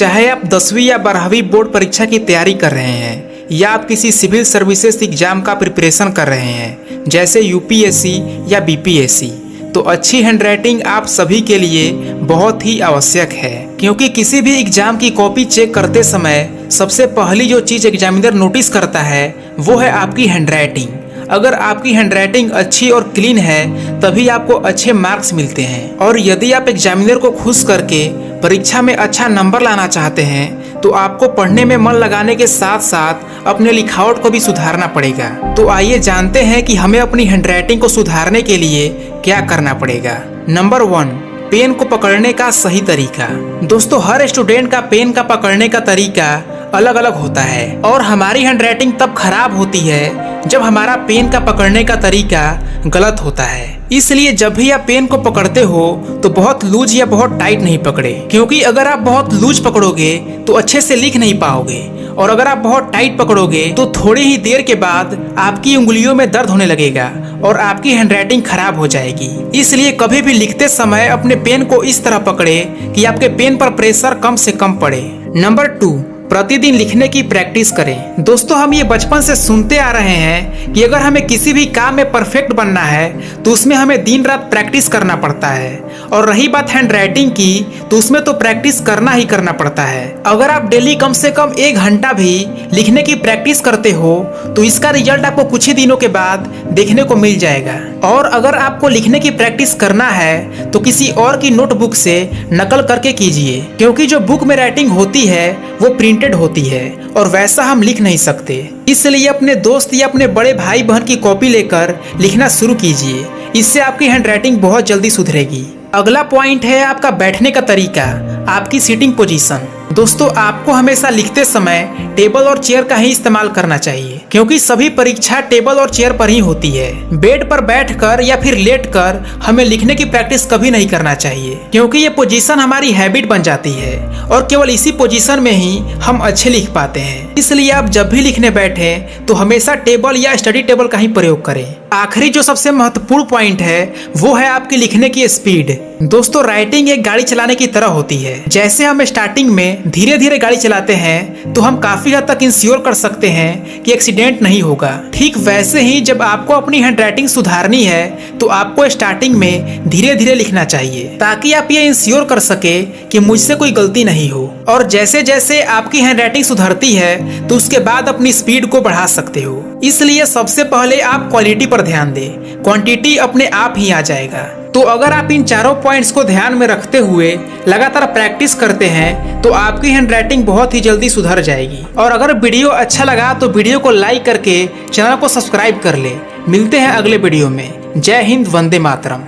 चाहे आप 10वीं या 12वीं बोर्ड परीक्षा की तैयारी कर रहे हैं या आप किसी सिविल सर्विसेज एग्जाम का प्रिपरेशन कर रहे हैं जैसे यूपीएससी या बीपीएससी, तो अच्छी हैंडराइटिंग आप सभी के लिए बहुत ही आवश्यक है। क्योंकि किसी भी एग्जाम की कॉपी चेक करते समय सबसे पहली जो चीज़ एग्जामिनर नोटिस करता है वो है आपकी हैंडराइटिंग। अगर आपकी हैंडराइटिंग अच्छी और क्लीन है तभी आपको अच्छे मार्क्स मिलते हैं। और यदि आप एग्जामिनर को खुश करके परीक्षा में अच्छा नंबर लाना चाहते हैं तो आपको पढ़ने में मन लगाने के साथ साथ अपने लिखावट को भी सुधारना पड़ेगा। तो आइए जानते हैं कि हमें अपनी हैंडराइटिंग को सुधारने के लिए क्या करना पड़ेगा। नंबर 1, पेन को पकड़ने का सही तरीका। दोस्तों, हर स्टूडेंट का पेन का पकड़ने का तरीका अलग अलग होता है और हमारी हैंडराइटिंग तब खराब होती है जब हमारा पेन का पकड़ने का तरीका गलत होता है। इसलिए जब भी आप पेन को पकड़ते हो तो बहुत लूज या बहुत टाइट नहीं पकड़े, क्योंकि अगर आप बहुत लूज पकड़ोगे तो अच्छे से लिख नहीं पाओगे और अगर आप बहुत टाइट पकड़ोगे तो थोड़ी ही देर के बाद आपकी उंगलियों में दर्द होने लगेगा और आपकी हैंडराइटिंग खराब हो जाएगी। इसलिए कभी भी लिखते समय अपने पेन को इस तरह पकड़े कि आपके पेन पर प्रेशर कम से कम पड़े। नंबर 2, प्रतिदिन लिखने की प्रैक्टिस करें। दोस्तों, हम ये बचपन से सुनते आ रहे हैं कि अगर हमें किसी भी काम में परफेक्ट बनना है तो उसमें हमें दिन रात प्रैक्टिस करना पड़ता है। और रही बात हैंडराइटिंग की, तो उसमें तो प्रैक्टिस करना ही करना पड़ता है। अगर आप डेली कम से कम 1 घंटा भी लिखने की प्रैक्टिस करते हो तो इसका रिजल्ट आपको कुछ ही दिनों के बाद देखने को मिल जाएगा। और अगर आपको लिखने की प्रैक्टिस करना है तो किसी और की नोटबुक से नकल करके कीजिए, क्योंकि जो बुक में राइटिंग होती है वो प्रिंटेड होती है और वैसा हम लिख नहीं सकते। इसलिए अपने दोस्त या अपने बड़े भाई बहन की कॉपी लेकर लिखना शुरू कीजिए, इससे आपकी हैंडराइटिंग बहुत जल्दी सुधरेगी। अगला पॉइंट है आपका बैठने का तरीका, आपकी सीटिंग पोजीशन। दोस्तों, आपको हमेशा लिखते समय टेबल और चेयर का ही इस्तेमाल करना चाहिए, क्योंकि सभी परीक्षा टेबल और चेयर पर ही होती है। बेड पर बैठकर या फिर लेटकर हमें लिखने की प्रैक्टिस कभी नहीं करना चाहिए, क्योंकि ये पोजीशन हमारी हैबिट बन जाती है और केवल इसी पोजीशन में ही हम अच्छे लिख पाते हैं। इसलिए आप जब भी लिखने बैठे तो हमेशा टेबल या स्टडी टेबल का ही प्रयोग करें। आखिरी जो सबसे महत्वपूर्ण पॉइंट है वो है आपकी लिखने की स्पीड। दोस्तों, राइटिंग एक गाड़ी चलाने की तरह होती है। जैसे हम स्टार्टिंग में धीरे धीरे गाड़ी चलाते हैं तो हम काफी हद तक इंश्योर कर सकते हैं कि एक्सीडेंट नहीं होगा। ठीक वैसे ही जब आपको अपनी हैंडराइटिंग सुधारनी है तो आपको स्टार्टिंग में धीरे धीरे लिखना चाहिए, ताकि आप ये इंश्योर कर सके कि मुझसे कोई गलती नहीं हो। और जैसे जैसे आपकी हैंडराइटिंग सुधरती है तो उसके बाद अपनी स्पीड को बढ़ा सकते हो। इसलिए सबसे पहले आप क्वालिटी पर ध्यान दें, क्वांटिटी अपने आप ही आ जाएगा। तो अगर आप इन चारों पॉइंट्स को ध्यान में रखते हुए लगातार प्रैक्टिस करते हैं तो आपकी हैंडराइटिंग बहुत ही जल्दी सुधर जाएगी। और अगर वीडियो अच्छा लगा तो वीडियो को लाइक करके चैनल को सब्सक्राइब कर ले। मिलते हैं अगले वीडियो में। जय हिंद, वंदे मातरम।